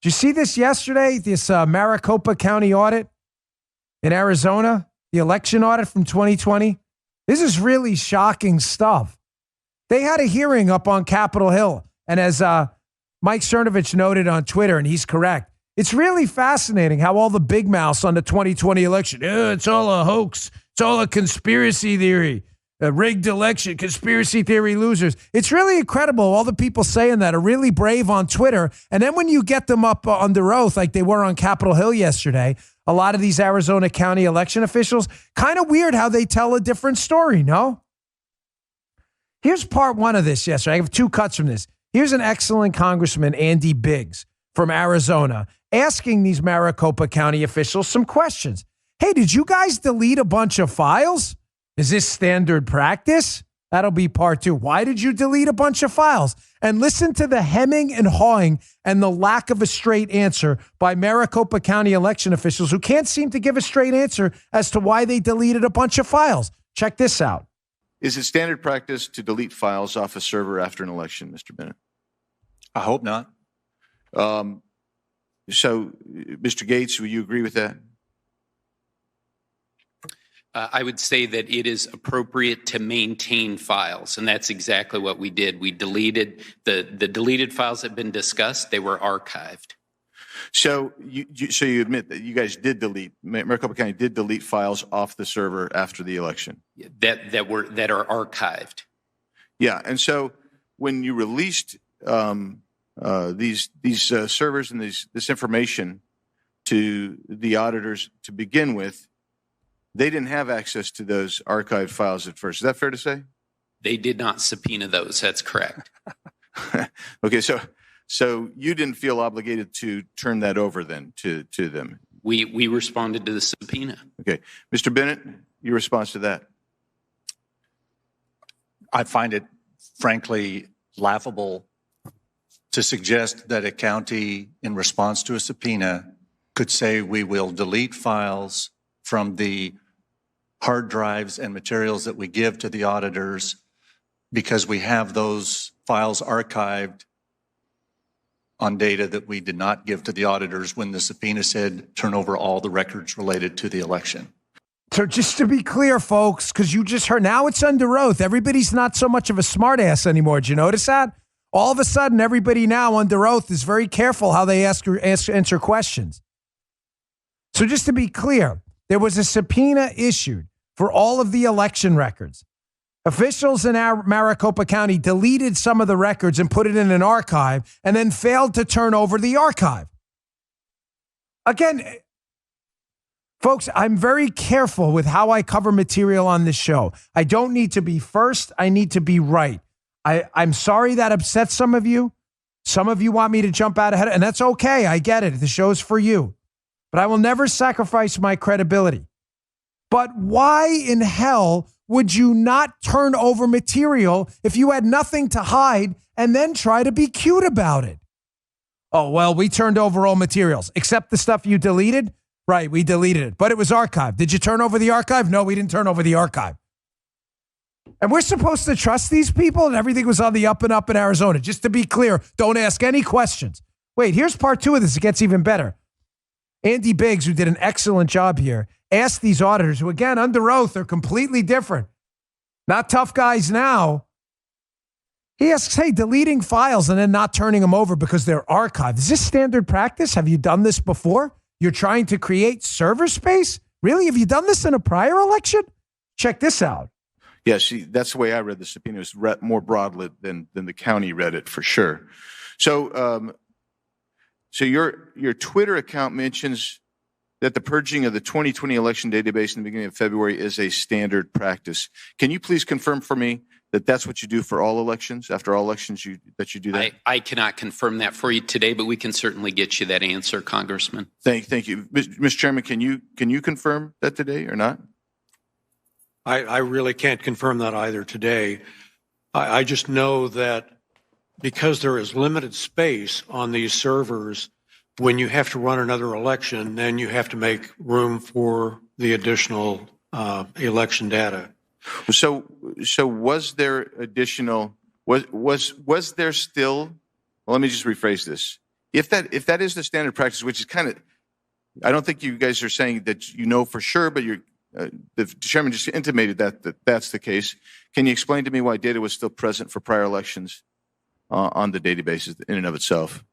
you see this yesterday? This Maricopa County audit in Arizona, the election audit from 2020. This is really shocking stuff. They had a hearing up on Capitol Hill. And as Mike Cernovich noted on Twitter, and he's correct, it's really fascinating how all the big mouths on the 2020 election, it's all a hoax. It's all a conspiracy theory. A rigged election, conspiracy theory losers. It's really incredible. All the people saying that are really brave on Twitter. And then when you get them up under oath, like they were on Capitol Hill yesterday, a lot of these Arizona County election officials, kind of weird how they tell a different story, no? Here's part one of this yesterday. I have two cuts from this. Here's an excellent Congressman, Andy Biggs from Arizona, asking these Maricopa County officials some questions. Hey, did you guys delete a bunch of files? Is this standard practice? That'll be part two. Why did you delete a bunch of files? And listen to the hemming and hawing and the lack of a straight answer by Maricopa County election officials who can't seem to give a straight answer as to why they deleted a bunch of files. Check this out. Is it standard practice to delete files off a server after an election, Mr. Bennett? I hope not. So, Mr. Gates, will you agree with that? I would say that it is appropriate to maintain files, and that's exactly what we did. We deleted the deleted files that have been discussed. They were archived. So you admit that you guys did delete, Maricopa County did delete files off the server after the election? That are archived. Yeah, and so when you released these servers and this information to the auditors to begin with, they didn't have access to those archived files at first. Is that fair to say? They did not subpoena those. That's correct. Okay, so you didn't feel obligated to turn that over then to them? We responded to the subpoena. Okay. Mr. Bennett, your response to that? I find it, frankly, laughable to suggest that a county, in response to a subpoena, could say we will delete files from the hard drives and materials that we give to the auditors because we have those files archived on data that we did not give to the auditors when the subpoena said turn over all the records related to the election. So just to be clear, folks, because you just heard, now it's under oath. Everybody's not so much of a smartass anymore. Did you notice that? All of a sudden, everybody now under oath is very careful how they answer questions. So just to be clear, there was a subpoena issued for all of the election records. Officials in Maricopa County deleted some of the records and put it in an archive and then failed to turn over the archive. Again, folks, I'm very careful with how I cover material on this show. I don't need to be first. I need to be right. I'm sorry that upsets some of you. Some of you want me to jump out ahead, and that's okay. I get it. The show's for you. But I will never sacrifice my credibility. But why in hell would you not turn over material if you had nothing to hide and then try to be cute about it? Oh, well, we turned over all materials, except the stuff you deleted. Right, we deleted it, but it was archived. Did you turn over the archive? No, we didn't turn over the archive. And we're supposed to trust these people, and everything was on the up and up in Arizona. Just to be clear, don't ask any questions. Wait, here's part two of this. It gets even better. Andy Biggs, who did an excellent job here, asked these auditors, who again, under oath, are completely different. Not tough guys now. He asks, hey, deleting files and then not turning them over because they're archived. Is this standard practice? Have you done this before? You're trying to create server space? Really? Have you done this in a prior election? Check this out. Yeah, that's the way I read the subpoena. It was read more broadly than the county read it, for sure. So your Twitter account mentions that the purging of the 2020 election database in the beginning of February is a standard practice. Can you please confirm for me that that's what you do for all elections? After all elections, that you do that? I cannot confirm that for you today, but we can certainly get you that answer, Congressman. Thank you. Mr. Chairman, can you confirm that today or not? I really can't confirm that either today. I just know that because there is limited space on these servers, when you have to run another election, then you have to make room for the additional election data. So was there additional? Was there still? Well, let me just rephrase this. if that is the standard practice, which is kind of, I don't think you guys are saying that you know for sure, but the chairman just intimated that that's the case. Can you explain to me why data was still present for prior elections on the databases in and of itself?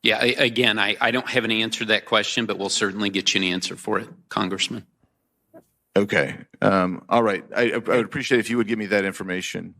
Yeah, again, I don't have an answer to that question, but we'll certainly get you an answer for it, Congressman. Okay. All right. I would appreciate if you would give me that information.